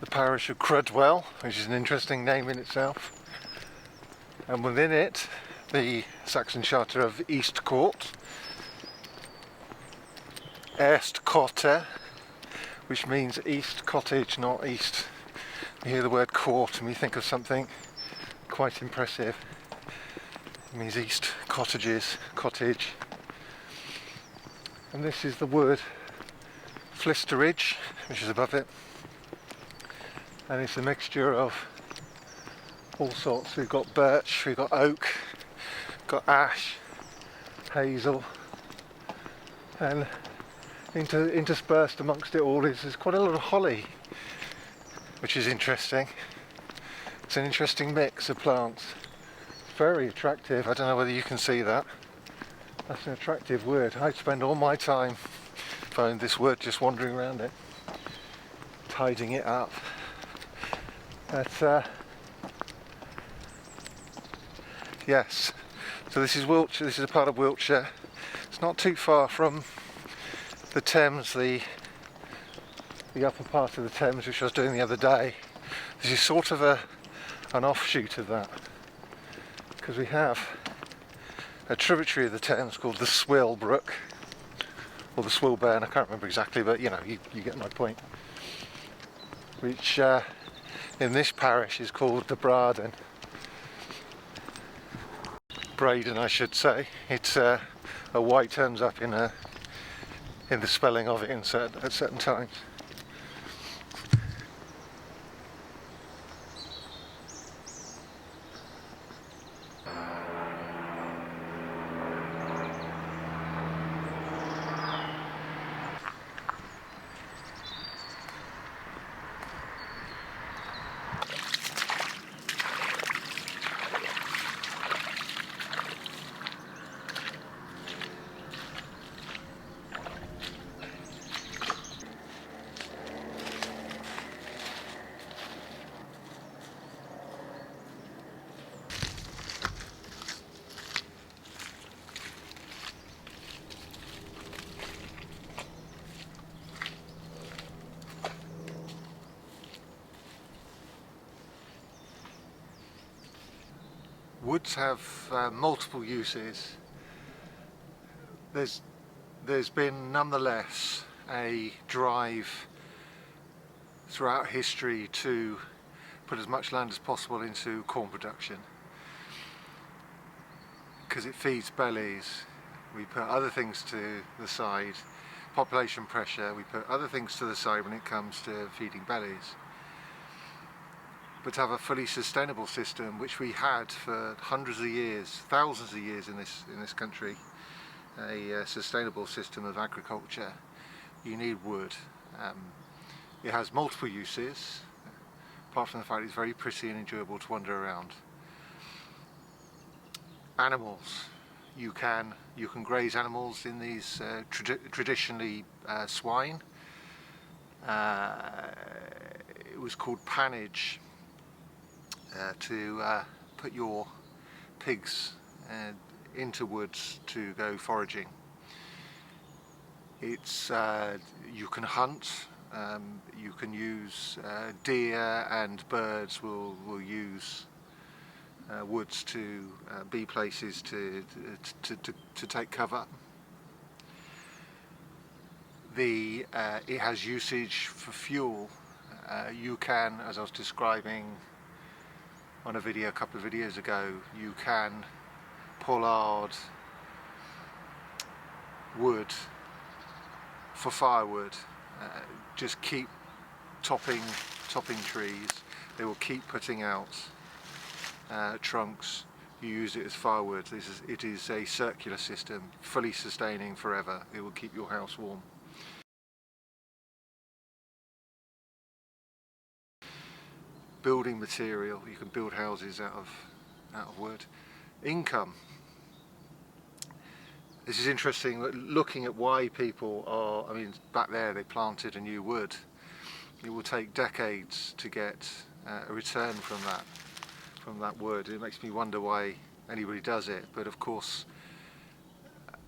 Parish of Crudwell, which is an interesting name in itself, and within it the Saxon charter of East Court, Est Cotte, which means east cottage, not east. You hear the word court and we think of something quite impressive. It means east cottages, cottage. And this is the wood Flisteridge, which is above it. And it's a mixture of all sorts. We've got birch, we've got oak, got ash, hazel, and interspersed amongst it all is quite a lot of holly, which is interesting. It's an interesting mix of plants. Very attractive. I don't know whether you can see that. That's an attractive wood. I'd spend all my time finding this wood, just wandering around it, tidying it up. But yes, so this is Wiltshire. This is a part of Wiltshire. It's not too far from the Thames, the upper part of the Thames, which I was doing the other day. This is sort of an offshoot of that, because we have a tributary of the Thames called the Swill Brook, or the Swill Burn, I can't remember exactly, but you know, you get my point, which in this parish is called the Braydon. Braydon, I should say. It's a Y turns up in the spelling of it at certain times. Woods have multiple uses. There's been nonetheless a drive throughout history to put as much land as possible into corn production, because it feeds bellies. We put other things to the side, population pressure, we put other things to the side when it comes to feeding bellies. But to have a fully sustainable system, which we had for hundreds of years, thousands of years in this country, a sustainable system of agriculture, you need wood. It has multiple uses, apart from the fact it's very pretty and enjoyable to wander around. Animals, you can graze animals in these traditionally swine. It was called Pannage. To put your pigs into woods to go foraging. It's you can hunt, you can use deer, and birds will use woods to be places to take cover. It has usage for fuel. You can, as I was describing on a video a couple of videos ago, you can pollard wood for firewood. Just keep topping trees. They will keep putting out trunks. you use it as firewood. It is a circular system, fully sustaining forever. It will keep your house warm. Building material, you can build houses out of wood. Income. This is interesting, looking at why people are, I mean, back there they planted a new wood. It will take decades to get a return from that wood. It makes me wonder why anybody does it, but of course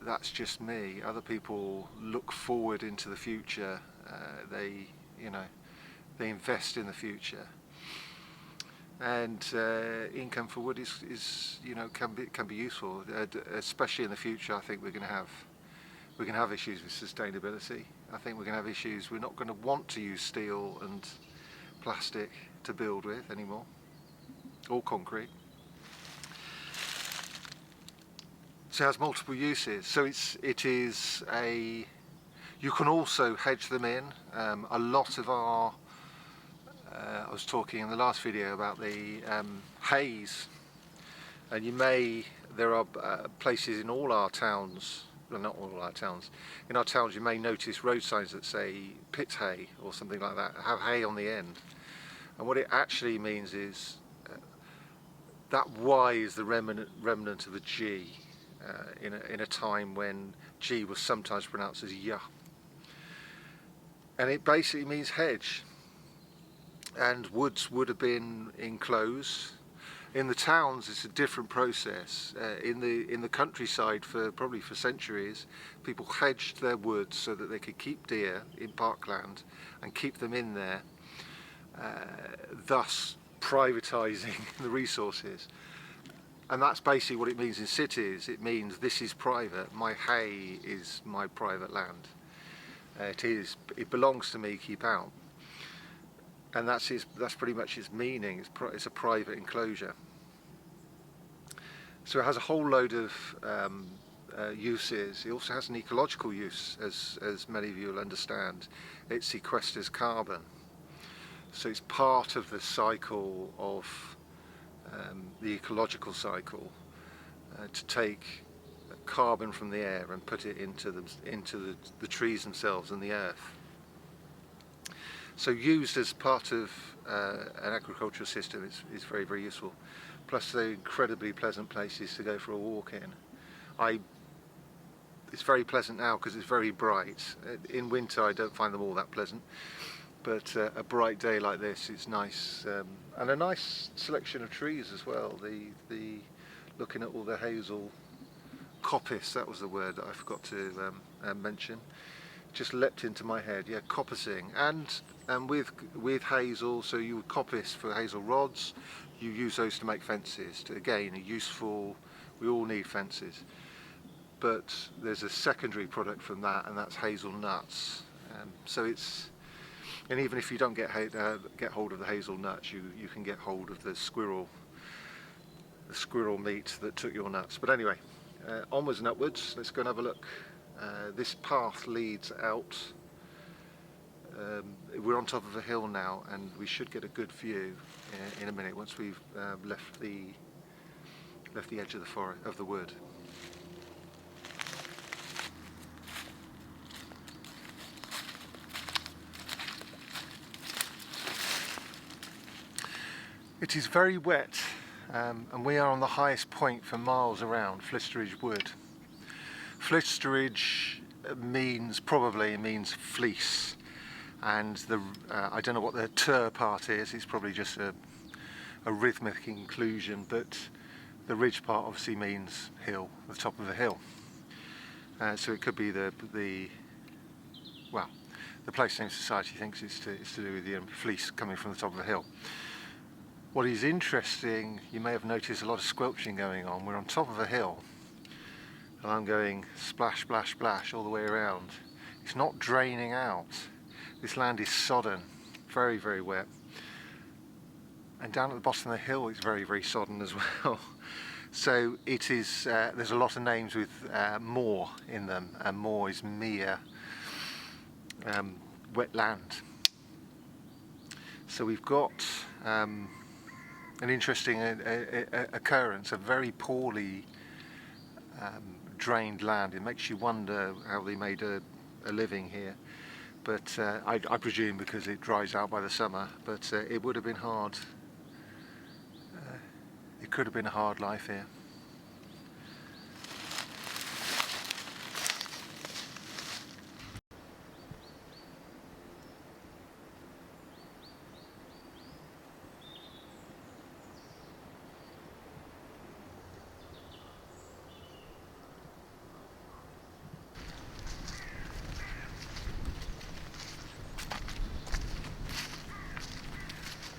that's just me. Other people look forward into the future. They invest in the future. And income for wood is can be useful, especially in the future. I think we're going to have issues with sustainability. I think we're going to have issues. We're not going to want to use steel and plastic to build with anymore, or concrete. So it has multiple uses. So it is a. You can also hedge them in. A lot of our I was talking in the last video about the haze, and there are places in all our towns, well, not all our towns, in our towns you may notice road signs that say pit hay or something like that, have hay on the end, and what it actually means is that Y is the remnant of a G in a time when G was sometimes pronounced as Y, and it basically means hedge. And woods would have been enclosed. In the towns it's a different process. In the countryside, probably for centuries, people hedged their woods so that they could keep deer in parkland and keep them in there, thus privatising the resources. And that's basically what it means in cities. It means this is private, my hay is my private land. It belongs to me, keep out. And that's pretty much its meaning. It's a private enclosure. So it has a whole load of uses. It also has an ecological use, as many of you will understand. It sequesters carbon. So it's part of the cycle of the ecological cycle to take carbon from the air and put it into the trees themselves and the earth. So used as part of an agricultural system is very, very useful. Plus they're incredibly pleasant places to go for a walk in. It's very pleasant now because it's very bright. In winter I don't find them all that pleasant, but a bright day like this is nice, and a nice selection of trees as well. Looking at all the hazel coppice, that was the word that I forgot to mention. Just leapt into my head. Yeah, coppicing, and with hazel. So you would coppice for hazel rods. You use those to make fences. Again, a useful. We all need fences, but there's a secondary product from that, and that's hazel nuts. So it's, and even if you don't get hold of the hazel nuts, you can get hold of the squirrel meat that took your nuts. But anyway, onwards and upwards. Let's go and have a look. This path leads out. We're on top of a hill now, and we should get a good view in a minute once we've left the edge of the forest, of the wood. It is very wet, and we are on the highest point for miles around Flisteridge Wood. Flisteridge probably means fleece, and I don't know what the ter part is. It's probably just a rhythmic inclusion, but the ridge part obviously means hill, the top of a hill. So it could be the place name society thinks it's to do with the fleece coming from the top of a hill. What is interesting, you may have noticed a lot of squelching going on. We're on top of a hill, and I'm going splash, splash, splash all the way around. It's not draining out. This land is sodden, very, very wet. And down at the bottom of the hill it's very, very sodden as well. So it is, there's a lot of names with moor in them, and moor is mere wet land. So we've got an interesting occurrence, a very poorly drained land. It makes you wonder how they made a living here, but I presume because it dries out by the summer, but it would have been hard. It could have been a hard life here.